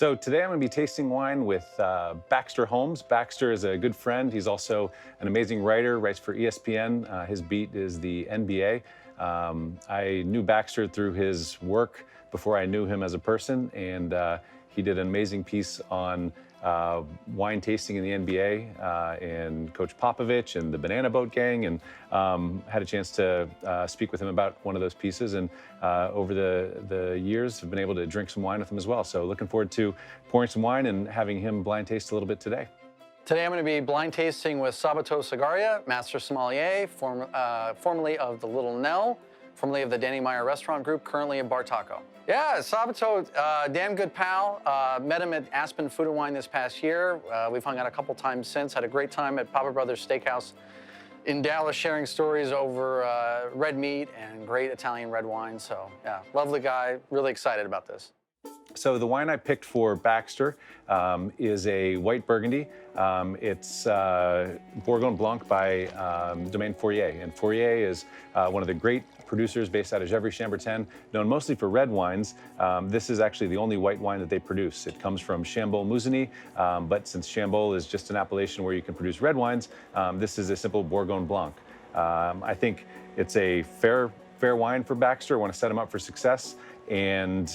So today I'm going to be tasting wine with Baxter Holmes. Baxter is a good friend. He's also an amazing writer, writes for ESPN. His beat is the NBA. I knew Baxter through his work before I knew him as a person, and he did an amazing piece on wine tasting in the NBA and Coach Popovich and the Banana Boat Gang, and had a chance to speak with him about one of those pieces, and over the years have been able to drink some wine with him as well. So looking forward to pouring some wine and having him blind taste a little bit today. Today I'm going to be blind tasting with Sabato Sagaria, Master Sommelier, formerly of the Little Nell, formerly of the Danny Meyer Restaurant Group, currently at Bar Taco. Yeah, Sabato, damn good pal. Met him at Aspen Food and Wine this past year. We've hung out a couple times since. Had a great time at Papa Brothers Steakhouse in Dallas, sharing stories over red meat and great Italian red wine. So yeah, lovely guy. Really excited about this. So the wine I picked for Baxter is a white Burgundy. It's Bourgogne Blanc by Domaine Fourier. And Fourier is one of the great producers based out of Gevrey-Chambertin, known mostly for red wines. This is actually the only white wine that they produce. It comes from Chambolle-Musigny, but since Chambolle is just an appellation where you can produce red wines, this is a simple Bourgogne Blanc. I think it's a fair wine for Baxter. I want to set him up for success. And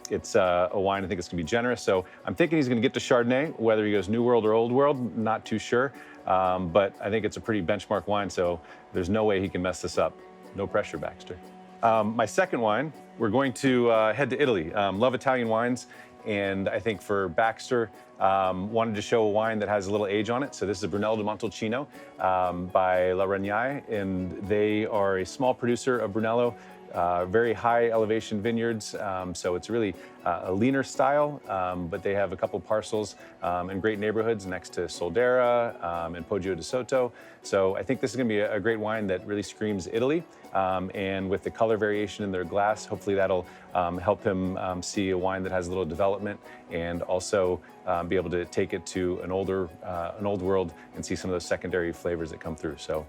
it's a wine I think it's going to be generous. So I'm thinking he's going to get to Chardonnay, whether he goes New World or Old World, not too sure. But I think it's a pretty benchmark wine, so there's no way he can mess this up. No pressure, Baxter. My second wine, we're going to head to Italy. Love Italian wines. And I think for Baxter, wanted to show a wine that has a little age on it. So this is a Brunello di Montalcino by La Regnaille, and they are a small producer of Brunello. Very high elevation vineyards, so it's really a leaner style, but they have a couple parcels in great neighborhoods next to Soldera and Poggio di Sotto. So I think this is going to be a great wine that really screams Italy, and with the color variation in their glass, hopefully that'll help him see a wine that has a little development, and also be able to take it to an old world and see some of those secondary flavors that come through. So,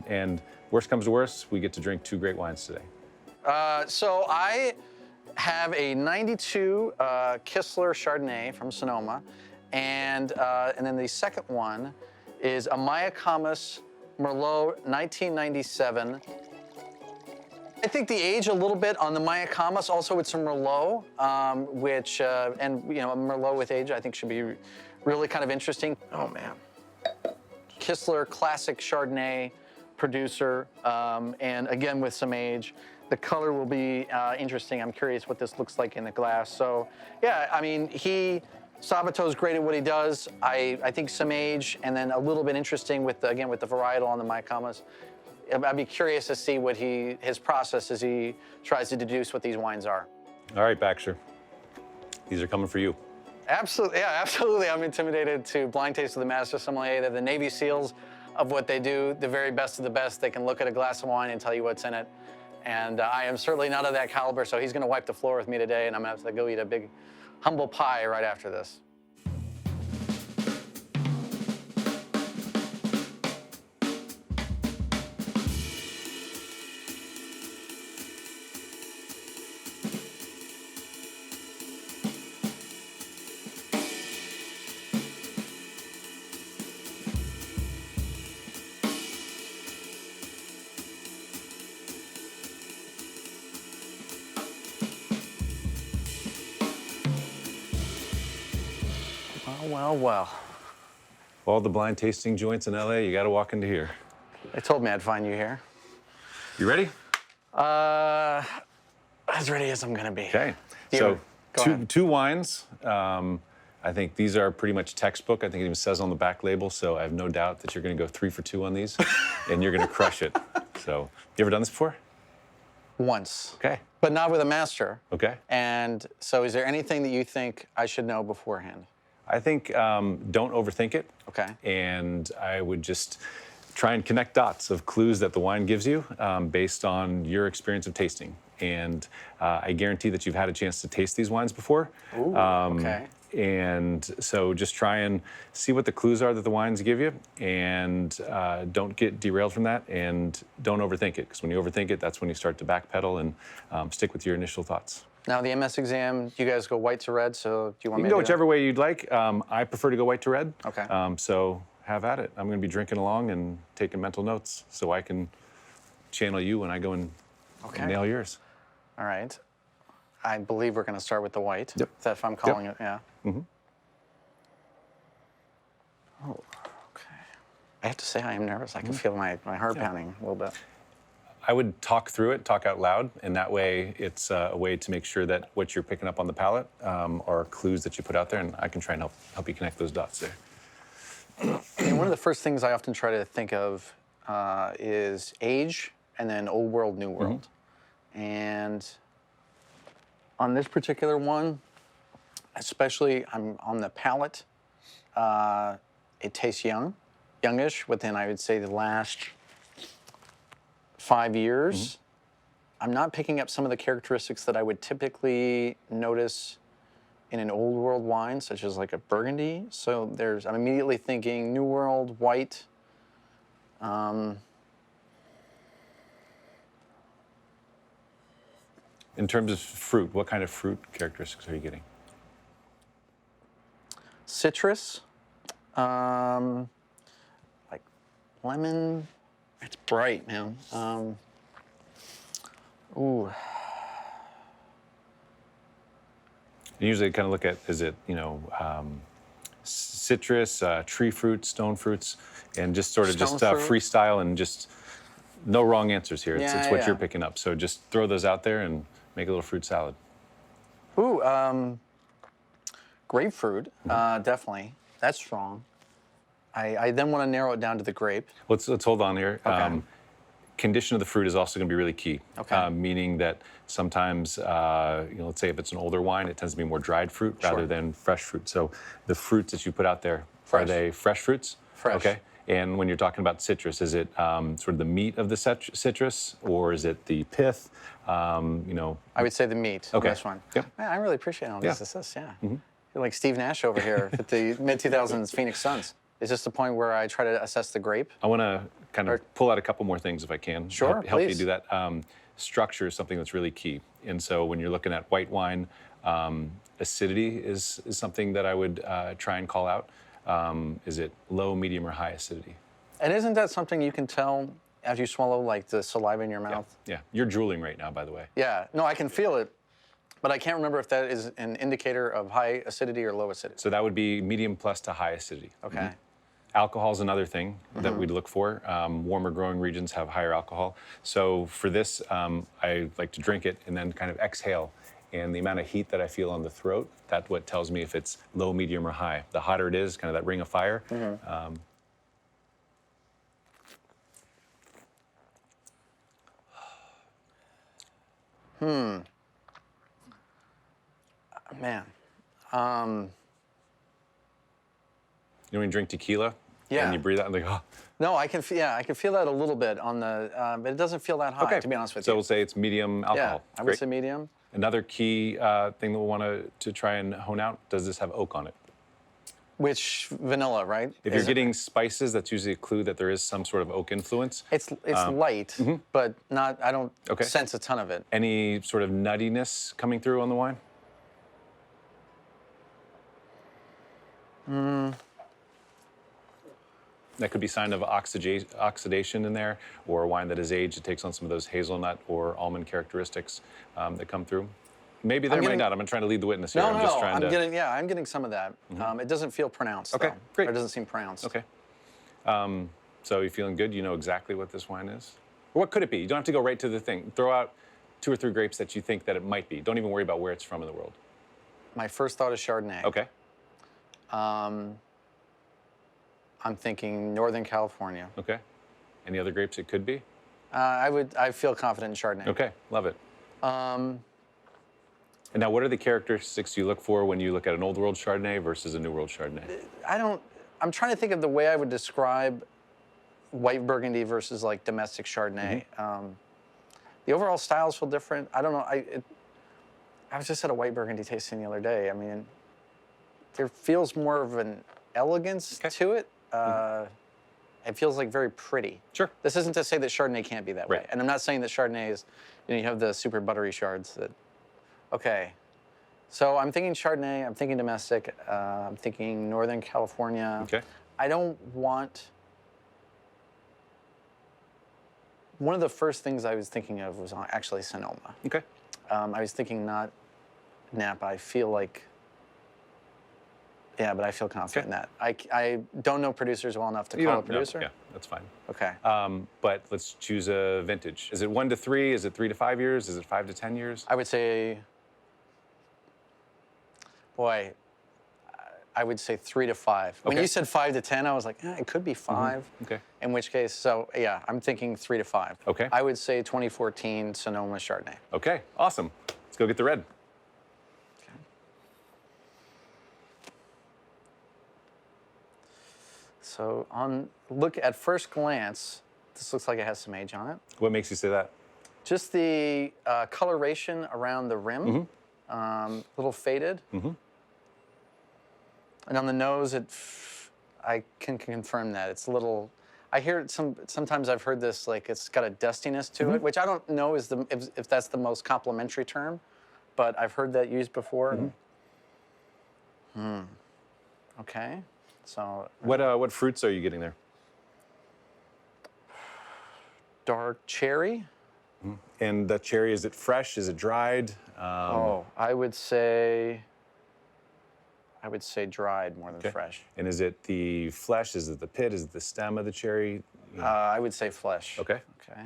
and worst comes to worst, we get to drink two great wines today. So I have a 92 Kistler Chardonnay from Sonoma, and then the second one is a Mayacamas Merlot 1997. I think the age a little bit on the Mayacamas. Also, it's a Merlot, which and you know, a Merlot with age I think should be really kind of interesting. Oh man, Kistler classic Chardonnay producer, and again with some age. The color will be interesting. I'm curious what this looks like in the glass. So yeah, I mean, Sabato's great at what he does. I think some age, and then a little bit interesting with again with the varietal on the Mayacamas. I'd be curious to see what his process as he tries to deduce what these wines are. All right, Baxter, these are coming for you. Absolutely, yeah, absolutely. I'm intimidated to blind taste of the Master Sommelier. They're the Navy SEALs of what they do, the very best of the best. They can look at a glass of wine and tell you what's in it. And I am certainly not of that caliber, so he's going to wipe the floor with me today, and I'm going to have to go eat a big, humble pie right after this. Well. All the blind tasting joints in LA, you got to walk into here. They told me I'd find you here. You ready? As ready as I'm going to be. Okay. So two wines. I think these are pretty much textbook. I think it even says on the back label, so I have no doubt that you're going to go 3 for 2 on these, and you're going to crush it. So, you ever done this before? Once. Okay. But not with a master. Okay. And so is there anything that you think I should know beforehand? I think don't overthink it. Okay. And I would just try and connect dots of clues that the wine gives you based on your experience of tasting. And I guarantee that you've had a chance to taste these wines before. Ooh, okay. And so just try and see what the clues are that the wines give you, and don't get derailed from that, and don't overthink it, because when you overthink it, that's when you start to backpedal, and stick with your initial thoughts. Now, the MS exam, you guys go white to red, so do you want You me can to go do that? whichever way you'd like. I prefer to go white to red. Okay. So have at it. I'm going to be drinking along and taking mental notes so I can channel you when I go and Okay. nail yours. All right. I believe we're going to start with the white. Yep. Is that if I'm calling it? Yeah. Mm-hmm. Oh, okay. I have to say I am nervous. I can feel my heart pounding a little bit. I would talk through it, talk out loud, and that way it's a way to make sure that what you're picking up on the palate are clues that you put out there, and I can try and help you connect those dots there. And one of the first things I often try to think of is age and then old world, new world. And on this particular one, especially I'm on the palate, it tastes youngish within, I would say, the last 5 years. I'm not picking up some of the characteristics that I would typically notice in an old world wine, such as like a Burgundy. So I'm immediately thinking New World, white. In terms of fruit, what kind of fruit characteristics are you getting? Citrus, like lemon. It's bright, man. Ooh. You usually kind of look at, is it, citrus, tree fruits, stone fruits, and just sort of Stone just fruit? freestyle, and just no wrong answers here. It's Yeah, what yeah. you're picking up. So just throw those out there and make a little fruit salad. Ooh, grapefruit, definitely. That's strong. I then want to narrow it down to the grape. Let's hold on here. Okay. Condition of the fruit is also going to be really key. Okay. Meaning that sometimes, let's say if it's an older wine, it tends to be more dried fruit rather than fresh fruit. So the fruits that you put out there, Fresh. are they fresh fruits? Fresh. Okay. And when you're talking about citrus, is it sort of the meat of the citrus, or is it the pith? I would say the meat on Okay. this one. Yep. Man, I really appreciate all Yeah. this. Yeah. You're like Steve Nash over here at the mid-2000s Phoenix Suns. Is this the point where I try to assess the grape? I want to kind of pull out a couple more things if I can. Sure, help you please. do that. Structure is something that's really key. And so when you're looking at white wine, acidity is something that I would try and call out. Is it low, medium, or high acidity? And isn't that something you can tell as you swallow, like the saliva in your mouth? Yeah. You're drooling right now, by the way. Yeah. No, I can feel it, but I can't remember if that is an indicator of high acidity or low acidity. So that would be medium plus to high acidity. Okay. Alcohol is another thing that we'd look for. Warmer growing regions have higher alcohol. So for this, I like to drink it and then kind of exhale. And the amount of heat that I feel on the throat, that's what tells me if it's low, medium, or high. The hotter it is, kind of that ring of fire. Man. You know when you drink tequila? Yeah. And you breathe out and like, oh. No, I can feel that a little bit on the, but it doesn't feel that high, to be honest with So you. we'll say it's medium alcohol. Yeah, I would Great. say medium. Another key thing that we'll want to try and hone out, does this have oak on it? Which vanilla, right? If you're getting spices, that's usually a clue that there is some sort of oak influence. It's light, but not. I don't Okay. sense a ton of it. Any sort of nuttiness coming through on the wine? That could be sign of oxidation in there, or a wine that is aged, it takes on some of those hazelnut or almond characteristics that come through. Maybe there, might not. I'm trying to lead the witness here. No, I'm no, just no. trying to. I'm getting some of that. It doesn't feel pronounced. Okay, though. great. Or it doesn't seem pronounced. Okay. So you feeling good? You know exactly what this wine is? Or what could it be? You don't have to go right to the thing. Throw out 2 or 3 grapes that you think that it might be. Don't even worry about where it's from in the world. My first thought is Chardonnay. Okay. I'm thinking Northern California. Okay. Any other grapes it could be? I feel confident in Chardonnay. Okay, love it. And now, what are the characteristics you look for when you look at an old world Chardonnay versus a new world Chardonnay? I'm trying to think of the way I would describe white Burgundy versus like domestic Chardonnay. The overall styles feel different. I don't know. I was just at a white Burgundy tasting the other day. I mean, there feels more of an elegance to it. It feels like very pretty. Sure. This isn't to say that Chardonnay can't be that way. Right. And I'm not saying that Chardonnay is, you have the super buttery Chards that, okay. So I'm thinking Chardonnay, I'm thinking domestic, I'm thinking Northern California. Okay. I don't want, one of the first things I was thinking of was actually Sonoma. Okay. I was thinking not Napa. I feel like, yeah, but I feel confident in that. I don't know producers well enough to call a producer. Yeah, that's fine. Okay. But let's choose a vintage. Is it 1 to 3? Is it 3 to 5 years? Is it 5 to 10 years? I would say, boy, I would say 3 to 5. When you said 5 to 10, I was like, it could be 5. Okay. In which case, so yeah, I'm thinking 3 to 5. Okay. I would say 2014 Sonoma Chardonnay. Okay, awesome. Let's go get the red. So look at first glance, this looks like it has some age on it. What makes you say that? Just the coloration around the rim, little faded. And on the nose, I can confirm that it's a little. I hear it sometimes I've heard this like it's got a dustiness to it, which I don't know if that's the most complimentary term, but I've heard that used before. Okay. So what fruits are you getting there? Dark cherry. And the cherry, is it fresh? Is it dried? I would say dried more than fresh. And is it the flesh? Is it the pit? Is it the stem of the cherry? I would say flesh. Okay. Okay.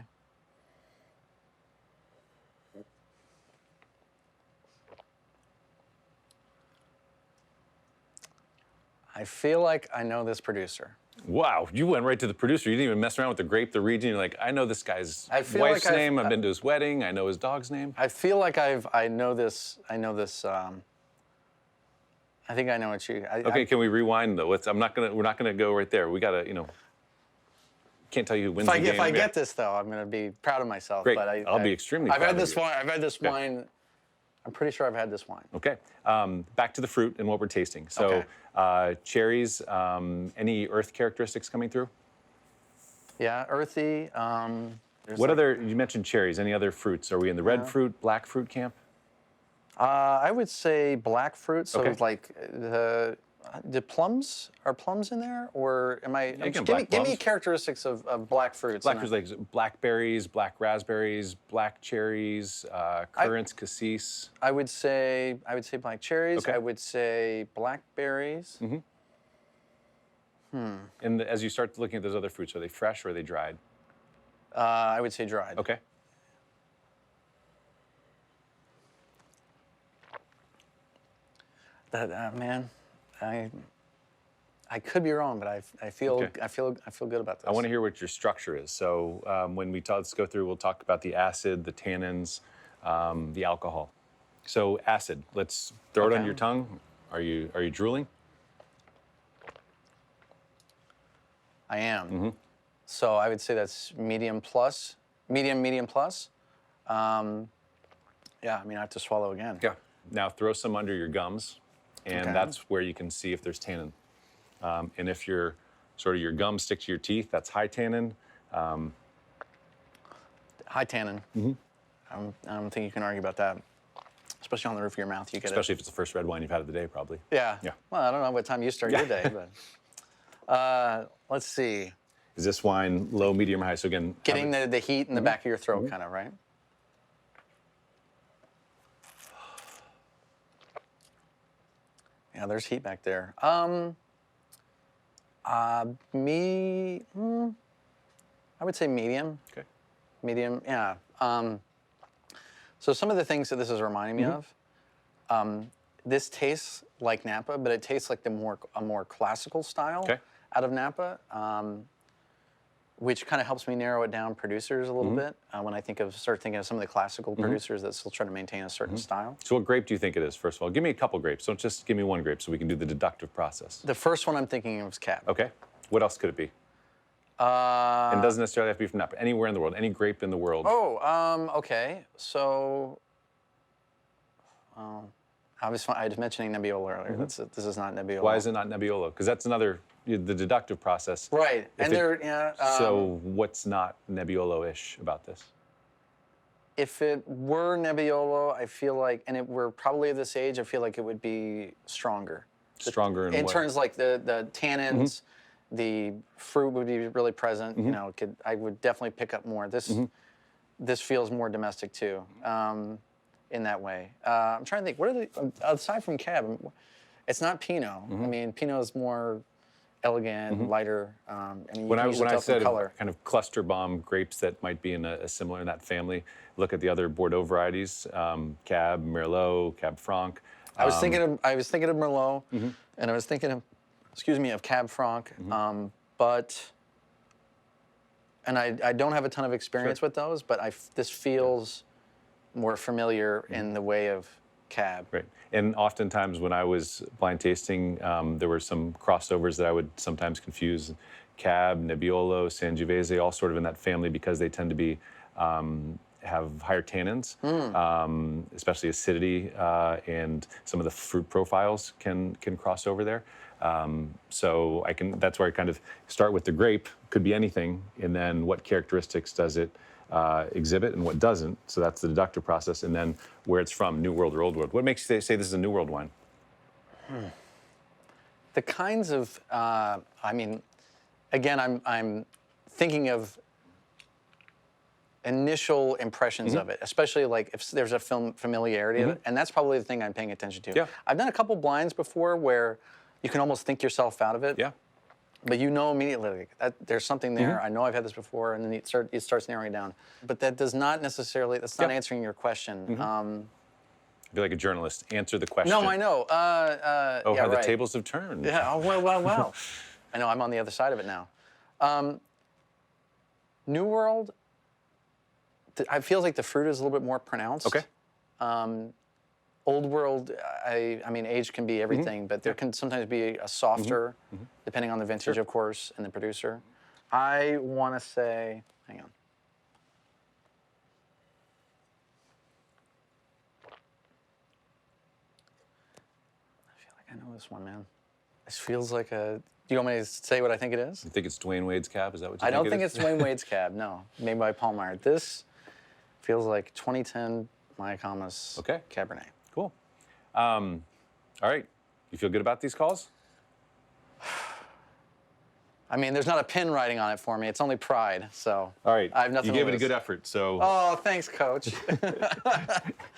I feel like I know this producer. Wow, you went right to the producer. You didn't even mess around with the grape, the region. You're like, I know this guy's feel wife's like name. I've been to his wedding. I know his dog's name. I feel like I know this. I think I know what you. Okay, can we rewind though? We're not gonna go right there. We gotta, can't tell you who wins the game. If I get this though, I'm gonna be proud of myself. Great. But I'll be extremely proud I've had of this you. wine. I've had this wine. I'm pretty sure I've had this wine. Okay. Back to the fruit and what we're tasting. So, cherries. Any earth characteristics coming through? Yeah, earthy. What other? You mentioned cherries. Any other fruits? Are we in the red fruit, black fruit camp? I would say black fruit. So like the plums, are plums in there, or am I? Give me characteristics of black fruits. Black fruits like blackberries, black raspberries, black cherries, currants, cassis. I would say black cherries. Okay. I would say blackberries. And as you start looking at those other fruits, are they fresh or are they dried? I would say dried. Okay. Man, I could be wrong, but I feel good about this. I want to hear what your structure is. So when let's go through, we'll talk about the acid, the tannins, the alcohol. So acid, let's throw it on your tongue. Are you drooling? I am. So I would say that's medium plus, medium plus. Yeah, I mean I have to swallow again. Yeah. Now throw some under your gums. And that's where you can see if there's tannin. And if your gums stick to your teeth, that's high tannin. High tannin. I don't think you can argue about that. Especially on the roof of your mouth, you get Especially if it's the first red wine you've had of the day, probably. Yeah. Yeah. Well, I don't know what time you start your day, but let's see. Is this wine low, medium, or high? So again, Getting the heat in the back of your throat, kind of, right? Yeah, there's heat back there. I would say medium. Okay. Medium, yeah. So some of the things that this is reminding me of, this tastes like Napa, but it tastes like a more classical style out of Napa, which kind of helps me narrow it down producers a little bit when I start thinking of some of the classical producers that still try to maintain a certain style. So what grape do you think it is, first of all? Give me a couple grapes. Don't just give me one grape so we can do the deductive process. The first one I'm thinking of is Cab. Okay. What else could it be? And it doesn't necessarily have to be from Napa. Anywhere in the world, any grape in the world. Oh, okay. So, I was mentioning Nebbiolo earlier. This is not Nebbiolo. Why is it not Nebbiolo? Because that's another, the deductive process. Right, and So what's not Nebbiolo-ish about this? if it were Nebbiolo, I feel like, and it were probably of this age, I feel like it would be stronger. Stronger in what? terms like the tannins, the fruit would be really present. You know, I would definitely pick up more. This feels more domestic too, in that way. I'm trying to think. What are the aside from Cab? It's not Pinot. I mean, Pinot is more elegant, lighter. I mean, When I said color. kind of cluster bomb grapes that might be in a similar in that family, look at the other Bordeaux varieties: Cab, Merlot, Cab Franc. I was thinking of Merlot, and I was thinking of, of Cab Franc, but, and I don't have a ton of experience with those, but this feels more familiar in the way of Cab. Right. And oftentimes when I was blind tasting, there were some crossovers that I would sometimes confuse. Cab, Nebbiolo, Sangiovese, all sort of in that family because they tend to be have higher tannins, especially acidity, and some of the fruit profiles can cross over there. So that's where I kind of start with the grape, could be anything, and then what characteristics does it exhibit and what doesn't. So that's the deductive process, and then where it's from, New World or Old World. What makes you say this is a New World wine? The kinds of, I mean, again, I'm thinking of initial impressions of it, especially like if there's a familiarity of it, and that's probably the thing I'm paying attention to. Yeah. I've done a couple blinds before where you can almost think yourself out of it. Yeah. But you know immediately like, that there's something there. I know I've had this before, and then it starts narrowing down. But that does not necessarily. That's not answering your question. I feel like a journalist. Answer the question. No, I know. Oh, yeah, how the right. tables have turned. Yeah. Oh, wow. I know. I'm on the other side of it now. New World. I feel like the fruit is a little bit more pronounced. Okay. Old World, I mean, age can be everything, but there can sometimes be a softer, depending on the vintage, of course, and the producer. I want to say, hang on. I feel like I know this one, man. This feels like a. Do you want me to say what I think it is? You think it's Dwayne Wade's Cab? Is that what you I think don't it think is? it's Dwayne Wade's Cab. No, made by Palmeyer. This feels like 2010 Mayacamas Cabernet. Cool. All right. You feel good about these calls? I mean, there's not a pin writing on it for me. It's only pride. So. All right. I have nothing. You to gave it a lose. good effort. So. Oh, thanks, Coach.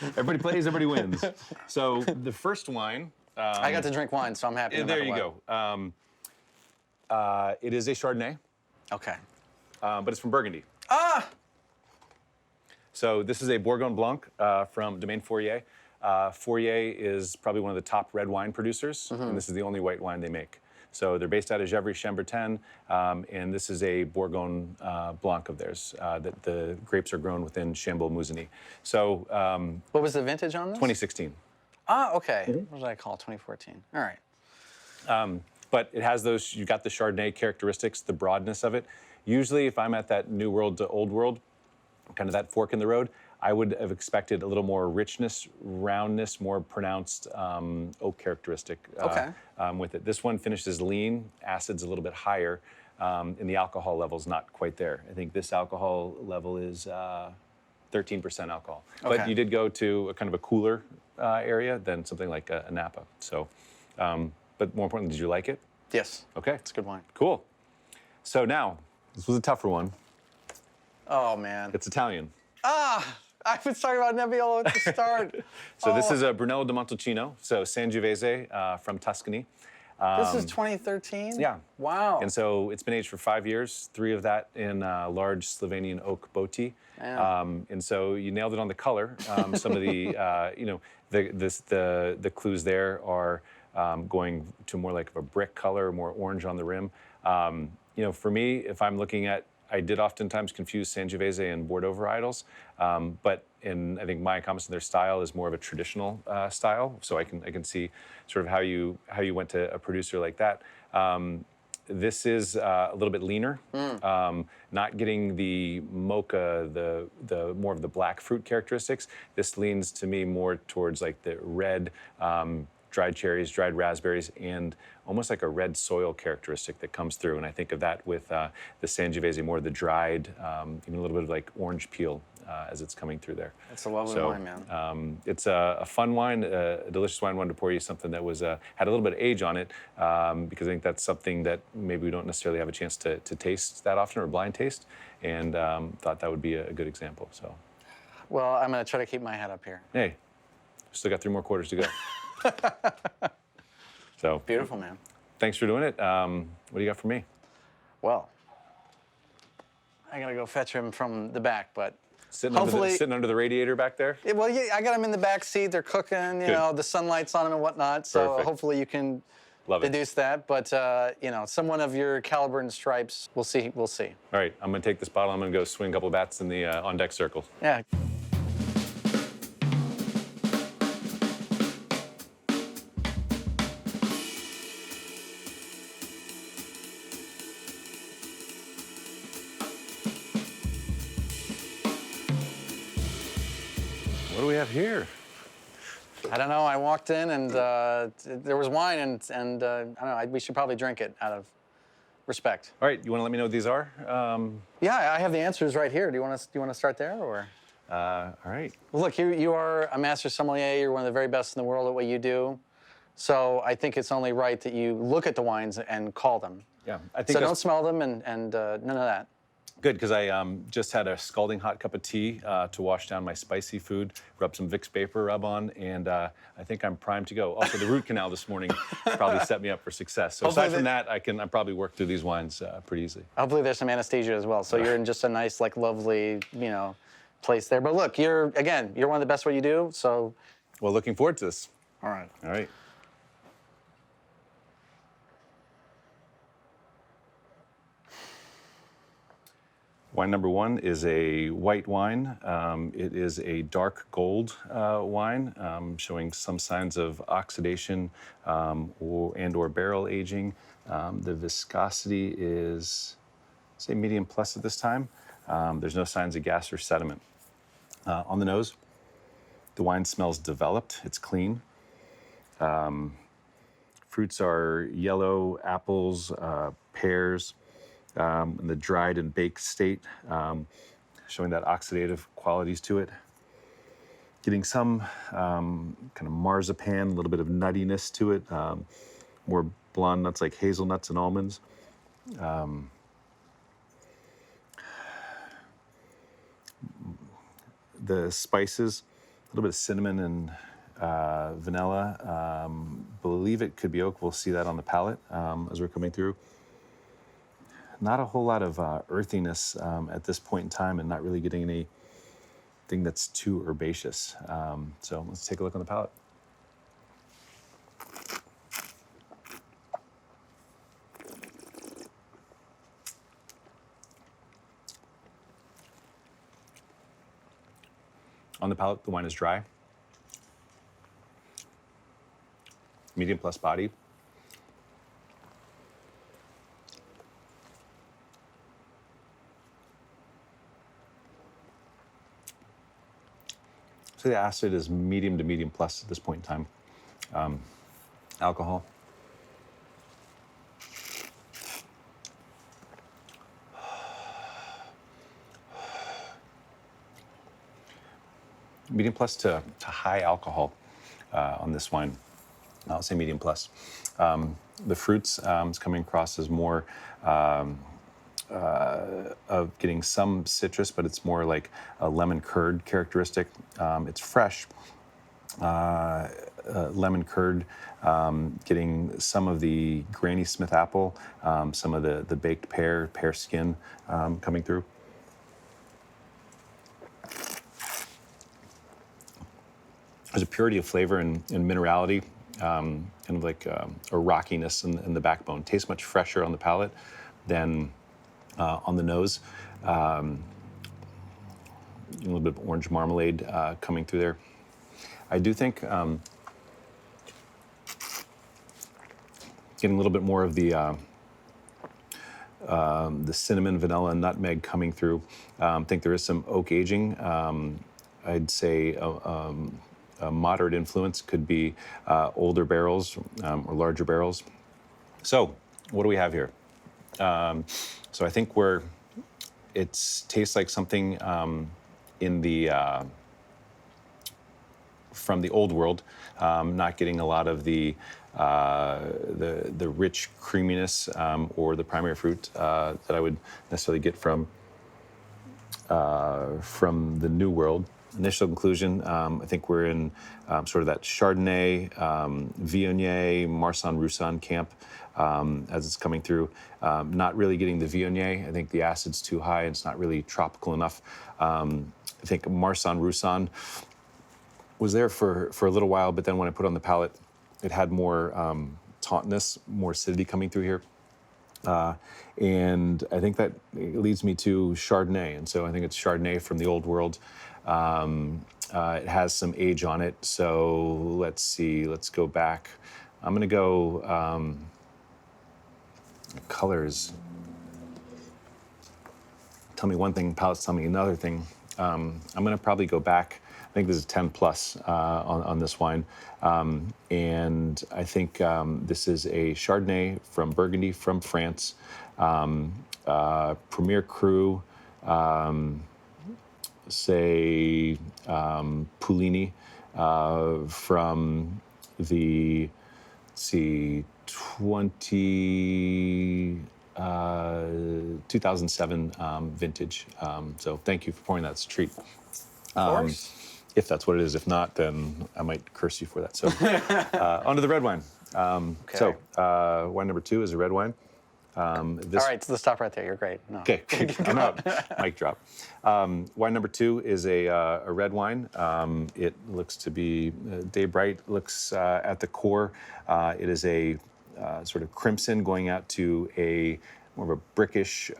Everybody plays, everybody wins. So the first wine. I got to drink wine, so I'm happy. No There matter you what. go. It is a Chardonnay, Okay. but it's from Burgundy. Ah. So this is a Bourgogne Blanc from Domaine Fourier. Fourier is probably one of the top red wine producers, and this is the only white wine they make. So they're based out of Gevrey-Chambertin, and this is a Bourgogne Blanc of theirs. That the grapes are grown within Chambolle-Musigny. So What was the vintage on this? 2016. Ah, okay. What did I call it? 2014. All right. But it has those, you've got the Chardonnay characteristics, the broadness of it. Usually if I'm at that New World to Old World, kind of that fork in the road, I would have expected a little more richness, roundness, more pronounced oak characteristic with it. This one finishes lean, acid's a little bit higher, and the alcohol level's not quite there. I think this alcohol level is 13% alcohol. Okay. But you did go to a kind of a cooler area than something like a Napa. So, but more importantly, did you like it? Yes. Okay. It's a good wine. Cool. So now, this was a tougher one. Oh, man. It's Italian. Ah! I was talking about Nebbiolo at the start. So this is a Brunello di Montalcino, so Sangiovese from Tuscany. This is 2013? Yeah. Wow. And so it's been aged for 5 years, 3 of that in large Slovenian oak Boti. Man. And so you nailed it on the color. Some of the, the clues there are going to more like a brick color, more orange on the rim. For me, if I'm looking at, I did oftentimes confuse Sangiovese and Bordeaux varietals, but I think Mayacamas and their style is more of a traditional style. So I can see sort of how you went to a producer like that. This is a little bit leaner, not getting the mocha, the more of the black fruit characteristics. This leans to me more towards like the red, dried cherries, dried raspberries, and almost like a red soil characteristic that comes through. And I think of that with the Sangiovese, more of the dried, even a little bit of like orange peel as it's coming through there. It's a lovely wine, man. It's a fun wine, a delicious wine. Wanted to pour you something that was had a little bit of age on it, because I think that's something that maybe we don't necessarily have a chance to taste that often, or blind taste, and thought that would be a good example. So, Well, I'm going to try to keep my head up here. hey, still got 3 more quarters to go. So Beautiful, man. thanks for doing it. What do you got for me? Well, I got to go fetch him from the back, but Sitting hopefully, under the radiator back there? yeah, well, yeah, I got them in the back seat. They're cooking, you Good. know, the sunlight's on them and whatnot. So Perfect. hopefully you can Love it. deduce that. But you know, someone of your caliber and stripes, we'll see. We'll see. All right, I'm gonna take this bottle. I'm gonna go swing a couple bats in the on deck circle. Yeah. What do we have here? I don't know. I walked in and there was wine, and I don't know. We should probably drink it out of respect. All right, you want to let me know what these are? Yeah, I have the answers right here. Do you want to start there, or? All right. Well, look, you are a master sommelier. You're one of the very best in the world at what you do. So I think it's only right that you look at the wines and call them. Yeah, I think So don't that's smell them and none of that. good, because I just had a scalding hot cup of tea to wash down my spicy food, rub some Vicks Vapor Rub on, and I think I'm primed to go. Also, the root canal this morning probably set me up for success. So Hopefully aside from that, I probably work through these wines pretty easily. Hopefully there's some anesthesia as well. So you're in just a nice, like, lovely, you know, place there. But look, you're one of the best at what you do. So, Well, looking forward to this. all right. All right. Wine number 1 is a white wine. It is a dark gold wine, showing some signs of oxidation or barrel aging. The viscosity is, say, medium plus at this time. There's no signs of gas or sediment. On the nose, the wine smells developed. It's clean. Fruits are yellow, apples, pears, in the dried and baked state, showing that oxidative qualities to it. Getting some kind of marzipan, a little bit of nuttiness to it, more blonde nuts like hazelnuts and almonds. The spices, a little bit of cinnamon and vanilla. Believe it could be oak. We'll see that on the palate as we're coming through. Not a whole lot of earthiness at this point in time, and not really getting anything that's too herbaceous. So let's take a look on the palate. On the palate, the wine is dry, medium plus body. So the acid is medium to medium plus at this point in time. Alcohol. Medium plus to high alcohol on this wine. I'll say medium plus. The fruits is coming across as more of getting some citrus, but it's more like a lemon curd characteristic. It's fresh, lemon curd, getting some of the Granny Smith apple, some of the baked pear skin coming through. There's a purity of flavor and minerality, kind of like a rockiness in the backbone. Tastes much fresher on the palate than on the nose. A little bit of orange marmalade coming through there. I do think getting a little bit more of the the cinnamon, vanilla, and nutmeg coming through. I think there is some oak aging. I'd say a moderate influence could be older barrels or larger barrels. So what do we have here? So I think it tastes like something in the from the old world, not getting a lot of the rich creaminess or the primary fruit that I would necessarily get from the new world. Initial conclusion, I think we're in sort of that Chardonnay, Viognier, Marsanne-Roussanne camp as it's coming through. Not really getting the Viognier. I think the acid's too high. It's not really tropical enough. I think Marsanne-Roussanne was there for a little while, but then when I put it on the palate, it had more tautness, more acidity coming through here. And I think that leads me to Chardonnay. And so I think it's Chardonnay from the old world. It has some age on it. So let's see, let's go back. I'm going to go colors. Tell me one thing, palates tell me another thing. I'm going to probably go back. I think this is 10 plus on this wine. And I think this is a Chardonnay from Burgundy, from France. Premier Cru, Pullini from the, let's see, 2007 vintage. So thank you for pouring that. It's a treat. Of course. If that's what it is. If not, then I might curse you for that. So on to the red wine. Okay. So wine number 2 is a red wine. All right, so stop right there. You're great. No. Okay, I'm out. Mic drop. Wine number 2 is a red wine. It looks to be day bright. Looks at the core. It is a sort of crimson going out to a more of a brickish,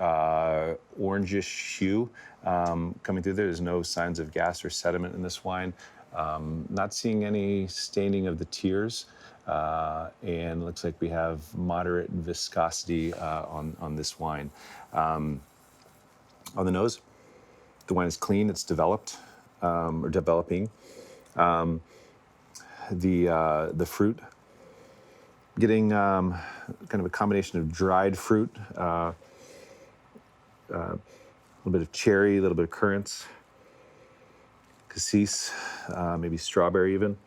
orangish hue coming through there. There's no signs of gas or sediment in this wine. Not seeing any staining of the tears. And looks like we have moderate viscosity on this wine. On the nose, the wine is clean. It's developed or developing. The fruit, getting kind of a combination of dried fruit, a little bit of cherry, a little bit of currants, cassis, maybe strawberry even.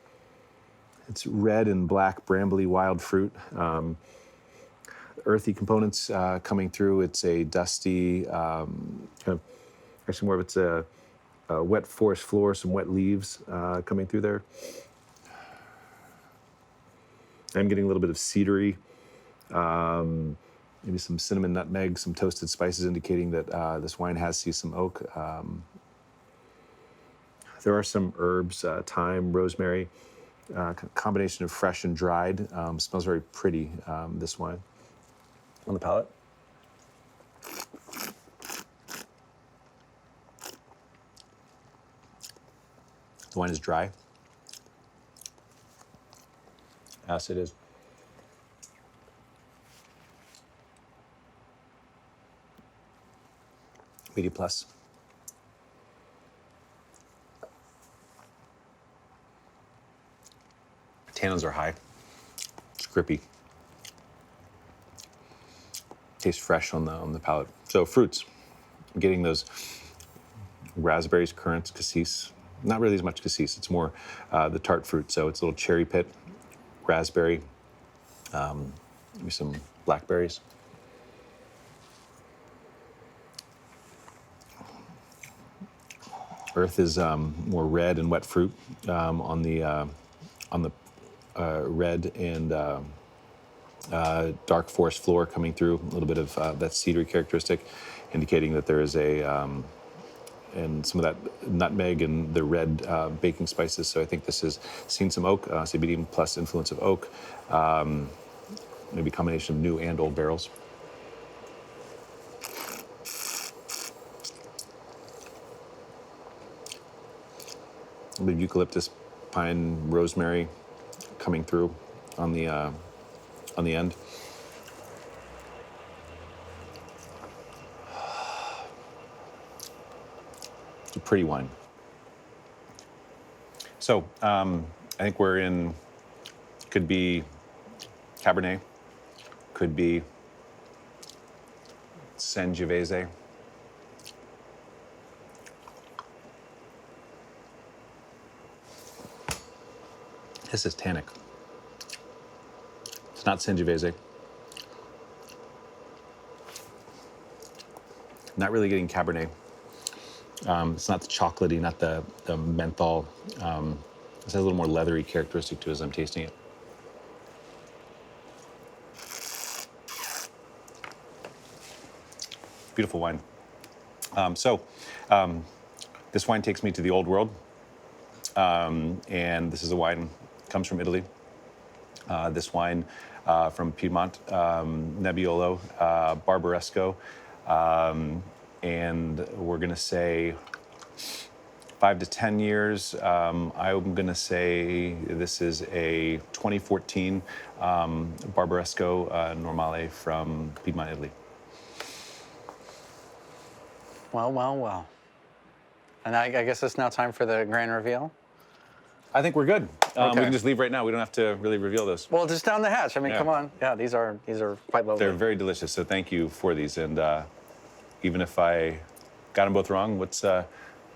It's red and black, brambly wild fruit. Earthy components coming through. It's a dusty, kind of, actually more of it's a wet forest floor, some wet leaves coming through there. I'm getting a little bit of cedary, maybe some cinnamon, nutmeg, some toasted spices indicating that this wine has some oak. There are some herbs, thyme, rosemary, combination of fresh and dried. Smells very pretty, this wine. On the palate. The wine is dry. Acid is. Medium plus. Tannins are high. It's grippy. Tastes fresh on the palate. So fruits, I'm getting those raspberries, currants, cassis. Not really as much cassis. It's more the tart fruit. So it's a little cherry pit, raspberry, maybe some blackberries. Earth is more red and wet fruit on the red and dark forest floor coming through. A little bit of that cedary characteristic, indicating that there is and some of that nutmeg and the red baking spices. So I think this has seen some oak, say medium plus influence of oak, maybe a combination of new and old barrels. A little bit of eucalyptus, pine, rosemary coming through on the end. pretty wine. So I think we're in, could be Cabernet, could be Sangiovese. This is tannic. It's not Sangiovese. Not really getting Cabernet. It's not the chocolatey, not the menthol. It has a little more leathery characteristic to it as I'm tasting it. Beautiful wine. This wine takes me to the old world. And this is a wine, comes from Italy. This wine from Piedmont, Nebbiolo, Barbaresco. And we're going to say 5 to 10 years. I'm going to say this is a 2014 Barbaresco Normale from Piedmont, Italy. Well. And I guess it's now time for the grand reveal. I think we're good. Okay. We can just leave right now. We don't have to really reveal this. Well, just down the hatch. I mean, Yeah. come on. Yeah, these are quite lovely. They're very delicious, so thank you for these. And even if I got them both wrong, what's I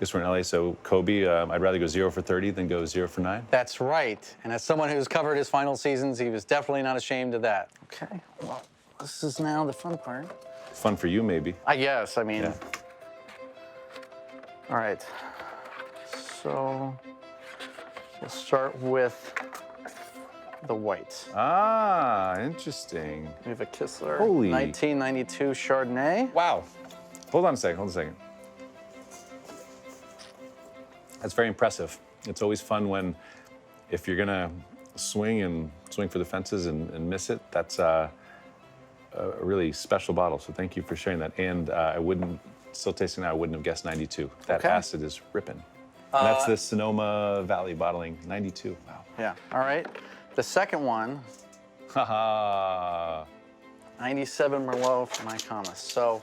guess we're in LA, so Kobe, I'd rather go 0 for 30 than go 0 for 9. That's right. And as someone who's covered his final seasons, he was definitely not ashamed of that. Okay. Well, this is now the fun part. Fun for you, maybe. I guess. I mean. Yeah. All right. So we'll start with the white. Ah, interesting. We have a Kistler Holy. 1992 Chardonnay. Wow. Hold on a second. That's very impressive. It's always fun when, if you're gonna swing for the fences and miss it, that's a really special bottle. So thank you for sharing that. And I wouldn't, still tasting that, I wouldn't have guessed 92. That Okay. acid is ripping. And that's the Sonoma Valley bottling, 92. Wow. Yeah. All right. The second one, Haha. 97 Merlot from Icomus. So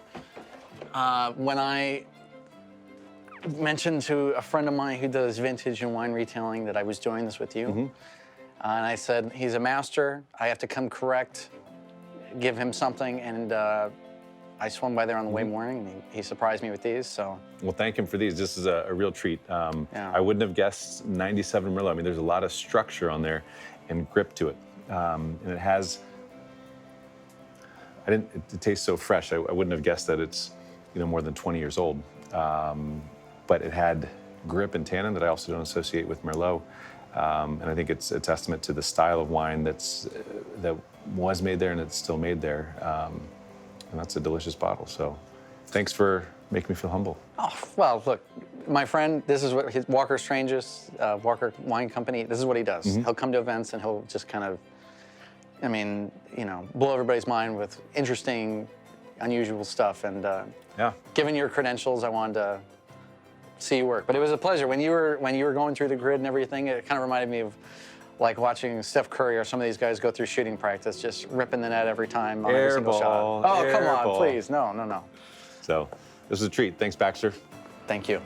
when I mentioned to a friend of mine who does vintage and wine retailing that I was doing this with you, and I said, he's a master. I have to come correct, give him something, and I swung by there on the way morning, and he surprised me with these. So Well, thank him for these. This is a real treat. Yeah. I wouldn't have guessed 97 Merlot. I mean, there's a lot of structure on there and grip to it. And it has, it tastes so fresh. I wouldn't have guessed that it's, more than 20 years old. But it had grip and tannin that I also don't associate with Merlot. And I think it's a testament to the style of wine that was made there and it's still made there. And that's a delicious bottle. So thanks for making me feel humble. Oh, well, look, my friend, this is what his Walker Strange's, Walker Wine Company, this is what he does. He'll come to events and he'll just kind of, blow everybody's mind with interesting, unusual stuff. And Yeah. given your credentials, I wanted to see you work. But it was a pleasure. When you were going through the grid and everything, it kind of reminded me of like watching Steph Curry or some of these guys go through shooting practice, just ripping the net every time on every single shot. Oh, come on, please. No. So this was a treat. Thanks, Baxter. Thank you.